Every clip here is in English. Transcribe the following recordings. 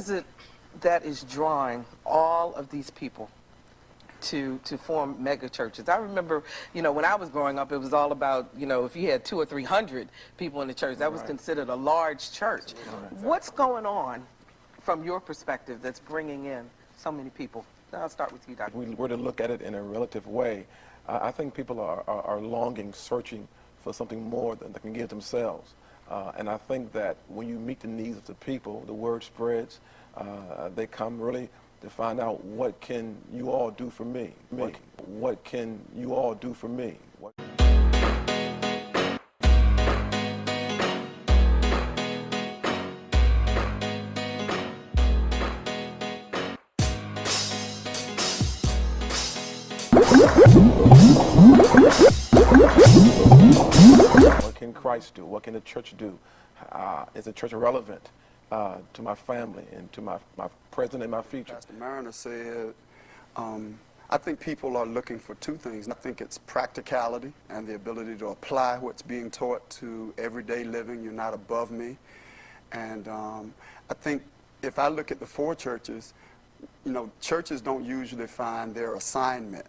is it that is drawing all of these people to form mega churches? I remember, when I was growing up, it was all about, if you had 200 or 300 people in the church, that was considered a large church. What's going on from your perspective that's bringing in so many people? I'll start with you, Dr. If we were to look at it in a relative way, I think people are longing, searching for something more than they can give themselves. And I think that when you meet the needs of the people, the word spreads. They come really to find out, what can you all do for me? What can you all do for me? What can Christ do? What can the church do? Is the church relevant to my family and to my present and my future? Pastor Marriner said, I think people are looking for two things. I think it's practicality and the ability to apply what's being taught to everyday living. You're not above me. And I think if I look at the four churches, churches don't usually find their assignment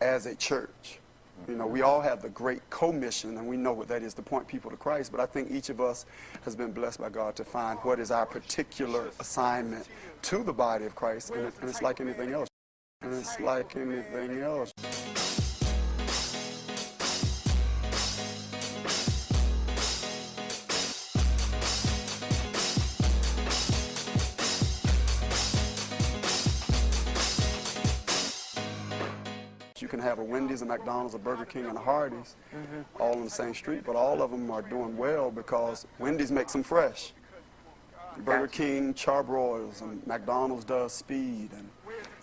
as a church. We all have the great commission, and we know what that is, to point people to Christ, but I think each of us has been blessed by God to find what is our particular assignment to the body of Christ, and it's like anything else. And it's like anything else. You can have a Wendy's, a McDonald's, a Burger King, and a Hardee's, all on the same street, but all of them are doing well because Wendy's makes them fresh. Burger King charbroils, and McDonald's does speed. And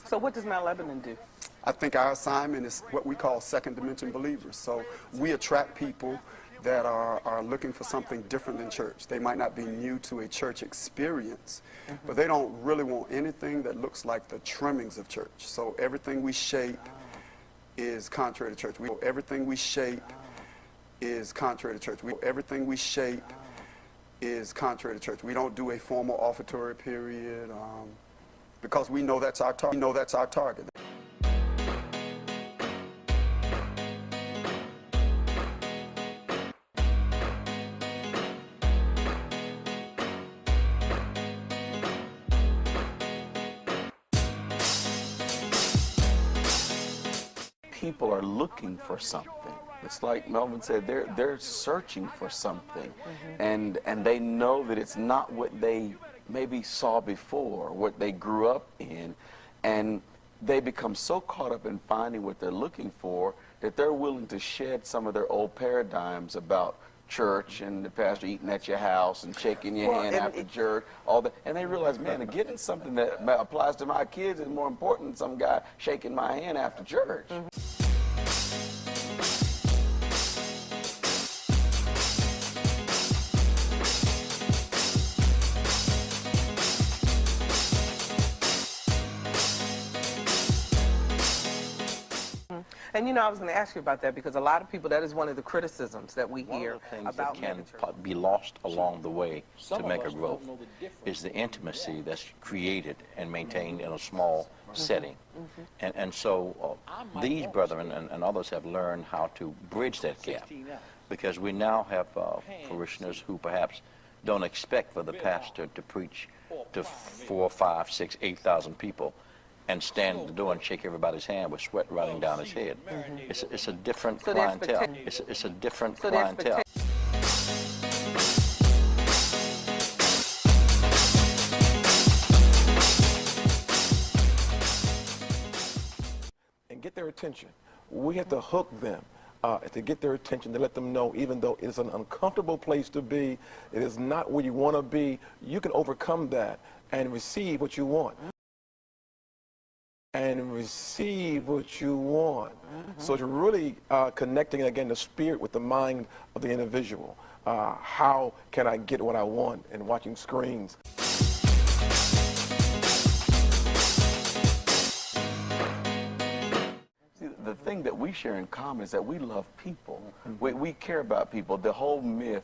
so what does Mount Lebanon do? I think our assignment is what we call second dimension believers. So we attract people that are looking for something different than church. They might not be new to a church experience, but they don't really want anything that looks like the trimmings of church. So everything we shape is contrary to church. Everything we shape is contrary to church. Everything we shape is contrary to church. We don't do a formal offertory period because we know that's our target. We know that's our target. People are looking for something. It's like Melvin said, they're searching for something, and they know that it's not what they maybe saw before, what they grew up in, and they become so caught up in finding what they're looking for that they're willing to shed some of their old paradigms about church and the pastor eating at your house and shaking your hand after church, all that, and they realize, man, getting something that applies to my kids is more important than some guy shaking my hand after church. And I was going to ask you about that because a lot of people, that is one of the criticisms that we hear about. One of the about things that can be lost along the way to mega growth is the intimacy that's created and maintained in a small setting. And so these brethren and others have learned how to bridge that gap, because we now have parishioners who perhaps don't expect for the pastor to preach to 4, 5, 6, 8,000 people and stand at the door and shake everybody's hand with sweat running down his head. It's a different clientele. It's a different clientele. And get their attention. We have to hook them to get their attention, to let them know, even though it's an uncomfortable place to be, it is not where you want to be, you can overcome that and receive what you want. And receive what you want. So it's really connecting, again, the spirit with the mind of the individual. How can I get what I want? And watching screens. See, the thing that we share in common is that we love people. We care about people. The whole myth,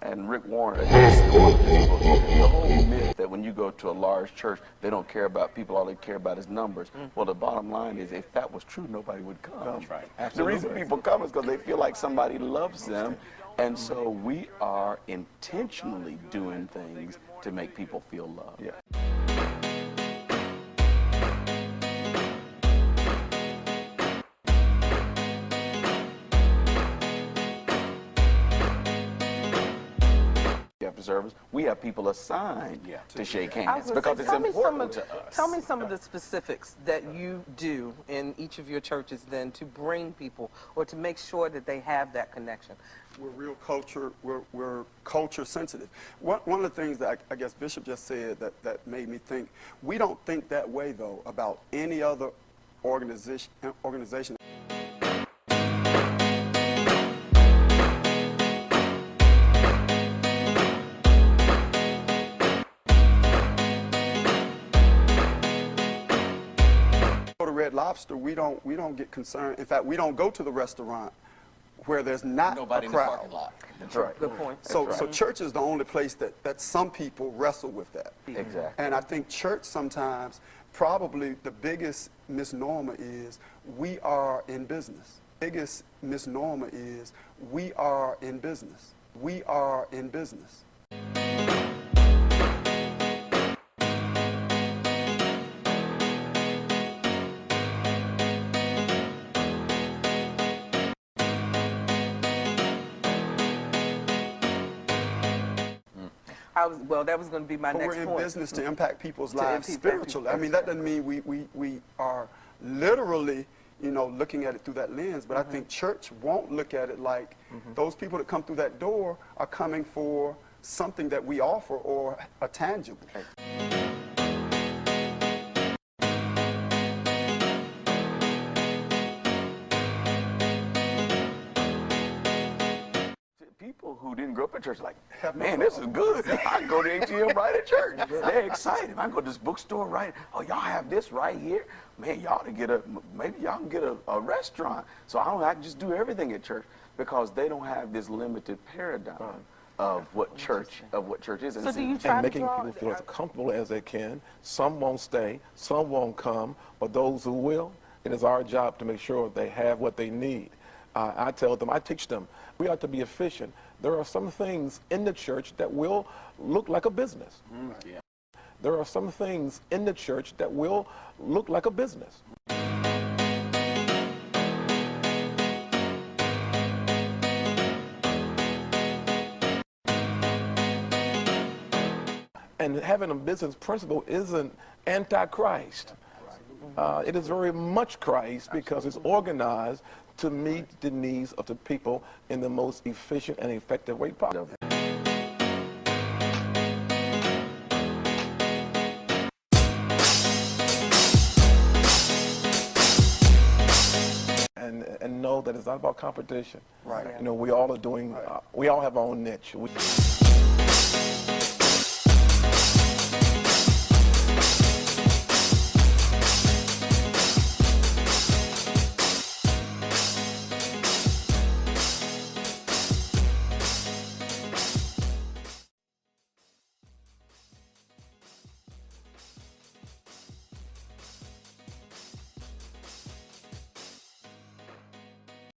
and Rick Warren, the whole myth that when you go to a large church, they don't care about people, all they care about is numbers. Well, the bottom line is, if that was true, nobody would come. That's right. The reason people come is because they feel like somebody loves them. And so we are intentionally doing things to make people feel loved. Yeah. After service, we have people assigned to shake I was hands gonna because say, it's important to us. Tell me some of the specifics that you do in each of your churches then to bring people or to make sure that they have that connection. We're real culture, we're culture sensitive. One of the things that I guess Bishop just said that made me think, we don't think that way though about any other organization. Go to Red Lobster, we don't get concerned. In fact, we don't go to the restaurant where there's not Nobody a in the crowd. parking lot. That's right. Good point. So church is the only place that some people wrestle with that. Exactly. And I think church sometimes, probably the biggest misnomer is we are in business. Biggest misnomer is we are in business. We are in business. Well, that was going to be my But next we're in point. business to impact people's To lives impact spiritually. people. I mean, that doesn't mean we are literally, looking at it through that lens. But I think church won't look at it like those people that come through that door are coming for something that we offer or a tangible. People who didn't grow up in church are like, man, this is good. I can go to ATM right at church. They're excited. I can go to this bookstore right. Oh, y'all have this right here. Man, y'all to get maybe y'all can get a restaurant. So I can just do everything at church because they don't have this limited paradigm of what church is. So do you try And to making draw, people feel as comfortable as they can. Some won't stay, some won't come, but those who will, it is our job to make sure they have what they need. I tell them, I teach them, we ought to be efficient. There are some things in the church that will look like a business. There are some things in the church that will look like a business. And having a business principle isn't antichrist. It is very much Christ because it's organized to meet the needs of the people in the most efficient and effective way possible. And know that it's not about competition. Right. We all are doing, we all have our own niche.